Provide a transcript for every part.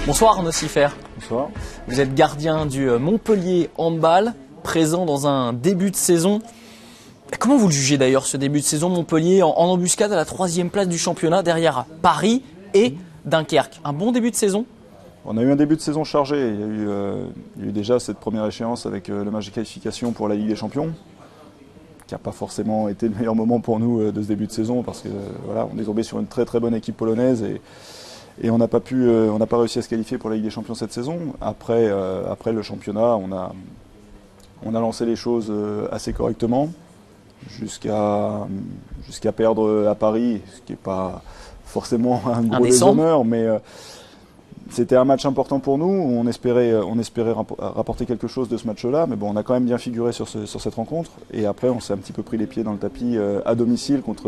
Bonsoir Arnaud Siffert. Bonsoir. Vous êtes gardien du Montpellier Handball, présent dans un début de saison. Comment vous le jugez d'ailleurs ce début de saison? Montpellier en embuscade à la 3e place du championnat derrière Paris et Dunkerque. Un bon début de saison? On a eu un début de saison chargé. Il y a eu déjà cette première échéance avec le match de qualification pour la Ligue des Champions, qui n'a pas forcément été le meilleur moment pour nous de ce début de saison parce que voilà, on est tombé sur une très très bonne équipe polonaise et on n'a pas réussi à se qualifier pour la Ligue des Champions cette saison. Après le championnat, on a lancé les choses assez correctement jusqu'à perdre à Paris, ce qui n'est pas forcément un gros déshonneur, mais c'était un match important pour nous. On espérait rapporter quelque chose de ce match-là, mais bon, on a quand même bien figuré sur cette rencontre. Et après, on s'est un petit peu pris les pieds dans le tapis à domicile contre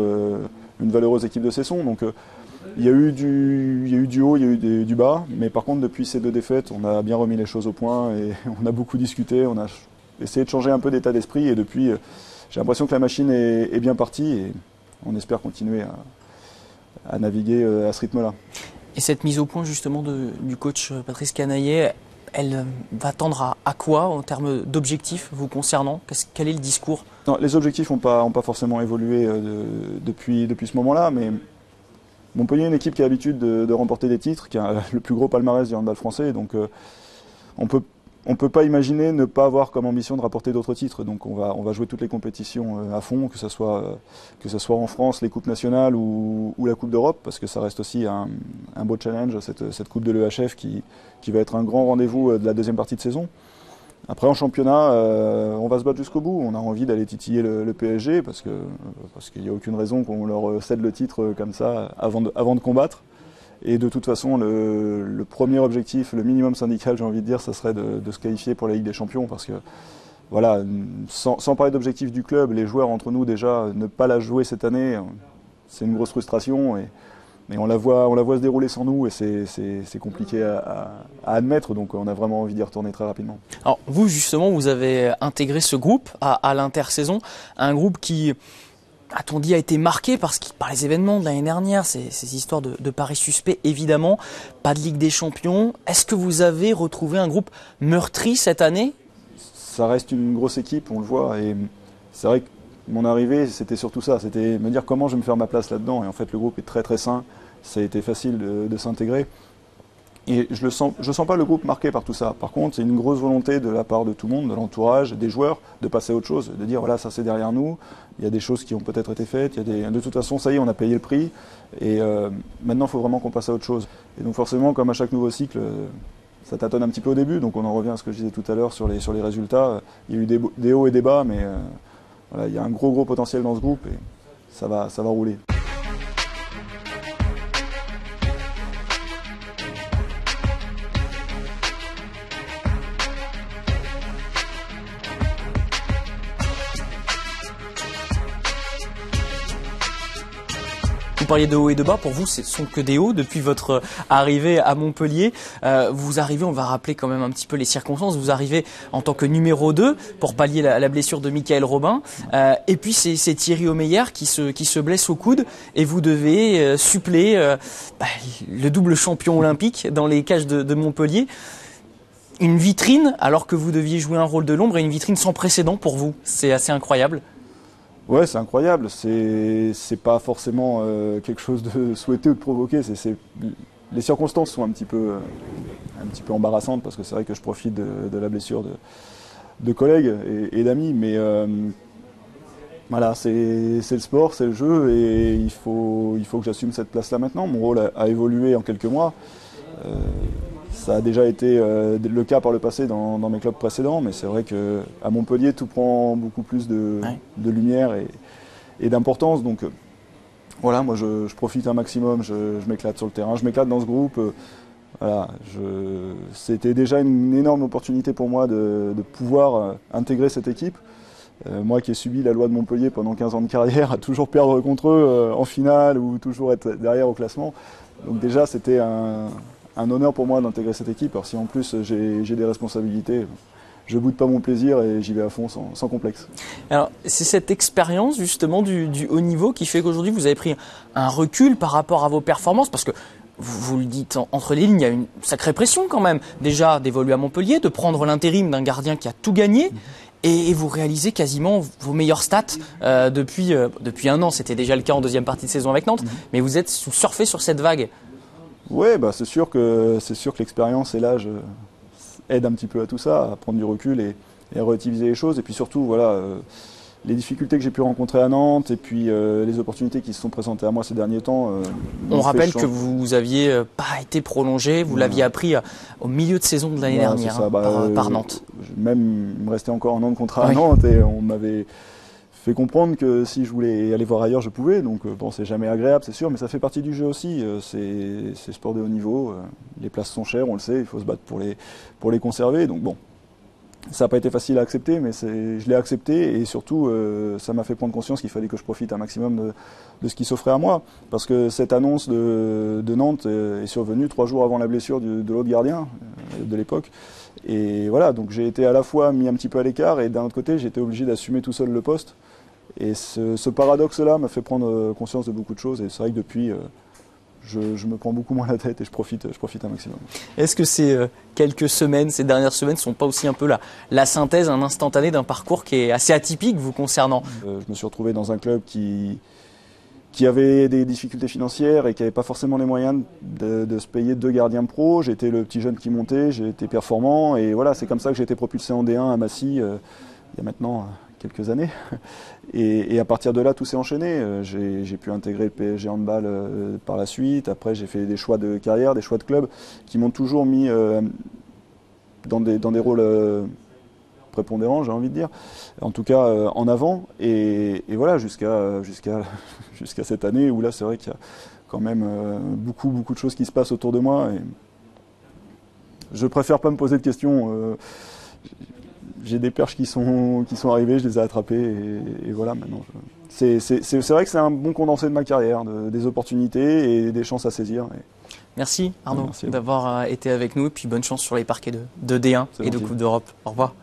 une valeureuse équipe de Cesson. Donc, il y a eu du haut, il y a eu du bas. Mais par contre, depuis ces 2 défaites, on a bien remis les choses au point et on a beaucoup discuté. On a essayé de changer un peu d'état d'esprit. Et depuis, j'ai l'impression que la machine est bien partie et on espère continuer à naviguer à ce rythme-là. Et cette mise au point justement du coach Patrice Canaillet, elle va tendre à quoi en termes d'objectifs vous concernant? Quel est le discours? Non, les objectifs n'ont pas forcément évolué depuis ce moment-là, mais Montpellier est une équipe qui a l'habitude de remporter des titres, qui a le plus gros palmarès du handball français, donc on peut pas imaginer ne pas avoir comme ambition de rapporter d'autres titres. Donc on va jouer toutes les compétitions à fond, que ce soit en France, les coupes nationales ou la Coupe d'Europe, parce que ça reste aussi un beau challenge, cette Coupe de l'EHF qui va être un grand rendez-vous de la deuxième partie de saison. Après en championnat, on va se battre jusqu'au bout. On a envie d'aller titiller le PSG parce qu'il n'y a aucune raison qu'on leur cède le titre comme ça avant de combattre. Et de toute façon, le premier objectif, le minimum syndical, j'ai envie de dire, ça serait de se qualifier pour la Ligue des Champions. Parce que, voilà, sans parler d'objectif du club, les joueurs entre nous déjà, ne pas la jouer cette année, c'est une grosse frustration. Et on la voit se dérouler sans nous et c'est compliqué à admettre. Donc on a vraiment envie d'y retourner très rapidement. Alors vous, justement, vous avez intégré ce groupe à l'intersaison, un groupe qui, a-t-on dit, a été marqué par les événements de l'année dernière, ces histoires de paris suspects, évidemment, pas de Ligue des Champions. Est-ce que vous avez retrouvé un groupe meurtri cette année? Ça reste une grosse équipe, on le voit, et c'est vrai que mon arrivée, c'était surtout ça, c'était me dire comment je vais me faire ma place là-dedans, et en fait le groupe est très très sain, ça a été facile de s'intégrer. Et je sens pas le groupe marqué par tout ça. Par contre, c'est une grosse volonté de la part de tout le monde, de l'entourage, des joueurs, de passer à autre chose, de dire voilà, ça c'est derrière nous, il y a des choses qui ont peut-être été faites, de toute façon, ça y est, on a payé le prix, et maintenant il faut vraiment qu'on passe à autre chose. Et donc forcément, comme à chaque nouveau cycle, ça tâtonne un petit peu au début, donc on en revient à ce que je disais tout à l'heure sur les résultats. Il y a eu des hauts et des bas, mais voilà, il y a un gros potentiel dans ce groupe, et ça va rouler. Vous parliez de haut et de bas, pour vous ce ne sont que des hauts depuis votre arrivée à Montpellier. Vous arrivez, on va rappeler quand même un petit peu les circonstances, vous arrivez en tant que numéro 2 pour pallier la blessure de Michael Robin. Et puis c'est Thierry Omeyer qui se blesse au coude et vous devez suppléer le double champion olympique dans les cages de Montpellier. Une vitrine alors que vous deviez jouer un rôle de l'ombre et une vitrine sans précédent pour vous. C'est assez incroyable. Ouais, c'est incroyable. C'est pas forcément quelque chose de souhaité ou de provoqué. Les circonstances sont un petit peu embarrassantes parce que c'est vrai que je profite de la blessure de collègues et d'amis. Mais voilà, c'est le sport, c'est le jeu et il faut que j'assume cette place-là maintenant. Mon rôle a évolué en quelques mois. Ça a déjà été le cas par le passé dans mes clubs précédents, mais c'est vrai qu'à Montpellier, tout prend beaucoup plus de lumière et d'importance. Donc voilà, moi je profite un maximum, je m'éclate sur le terrain, je m'éclate dans ce groupe. Voilà, c'était déjà une énorme opportunité pour moi de pouvoir intégrer cette équipe. Moi qui ai subi la loi de Montpellier pendant 15 ans de carrière, à toujours perdre contre eux en finale ou toujours être derrière au classement. Donc déjà c'était un honneur pour moi d'intégrer cette équipe. Alors si en plus j'ai des responsabilités, je boude pas mon plaisir et j'y vais à fond sans complexe. Alors c'est cette expérience justement du haut niveau qui fait qu'aujourd'hui vous avez pris un recul par rapport à vos performances, parce que vous le dites entre les lignes, il y a une sacrée pression quand même. Déjà d'évoluer à Montpellier, de prendre l'intérim d'un gardien qui a tout gagné. Et vous réalisez quasiment vos meilleures stats depuis un an. C'était déjà le cas en deuxième partie de saison avec Nantes. Mais vous surfez sur cette vague. Ouais, bah c'est sûr que l'expérience et l'âge aident un petit peu à tout ça, à prendre du recul et à relativiser les choses. Et puis surtout, voilà, les difficultés que j'ai pu rencontrer à Nantes et puis les opportunités qui se sont présentées à moi ces derniers temps. On rappelle que vous aviez pas été prolongé, vous l'aviez appris au milieu de saison de l'année dernière par Nantes. Même, il me restait encore un an de contrat à Nantes et on m'avait fait comprendre que si je voulais aller voir ailleurs, je pouvais. Donc bon, c'est jamais agréable, c'est sûr, mais ça fait partie du jeu aussi. C'est sport de haut niveau. Les places sont chères, on le sait, il faut se battre pour les conserver. Donc bon, ça n'a pas été facile à accepter, mais je l'ai accepté et surtout, ça m'a fait prendre conscience qu'il fallait que je profite un maximum de ce qui s'offrait à moi. Parce que cette annonce de Nantes est survenue 3 jours avant la blessure de l'autre gardien de l'époque. Et voilà, donc j'ai été à la fois mis un petit peu à l'écart et d'un autre côté, j'étais obligé d'assumer tout seul le poste. Et ce paradoxe-là m'a fait prendre conscience de beaucoup de choses. Et c'est vrai que depuis, je me prends beaucoup moins la tête et je profite un maximum. Est-ce que ces quelques semaines, ces dernières semaines, ne sont pas aussi un peu la synthèse, un instantané d'un parcours qui est assez atypique vous concernant? Je me suis retrouvé dans un club qui avait des difficultés financières et qui n'avait pas forcément les moyens de se payer 2 gardiens pro. J'étais le petit jeune qui montait, j'ai été performant et voilà, c'est comme ça que j'ai été propulsé en D1 à Massy il y a maintenant quelques années. Et à partir de là, tout s'est enchaîné. J'ai pu intégrer le PSG Handball par la suite. Après, j'ai fait des choix de carrière, des choix de club qui m'ont toujours mis dans des rôles prépondérants, j'ai envie de dire. En tout cas, en avant. Et voilà, jusqu'à cette année où là, c'est vrai qu'il y a quand même beaucoup de choses qui se passent autour de moi. Et je préfère pas me poser de questions. J'ai des perches qui sont arrivées, je les ai attrapées et voilà maintenant. C'est vrai que c'est un bon condensé de ma carrière, des opportunités et des chances à saisir. Merci Arnaud d'avoir été avec nous et puis bonne chance sur les parquets de D1 et de Coupe d'Europe. Au revoir.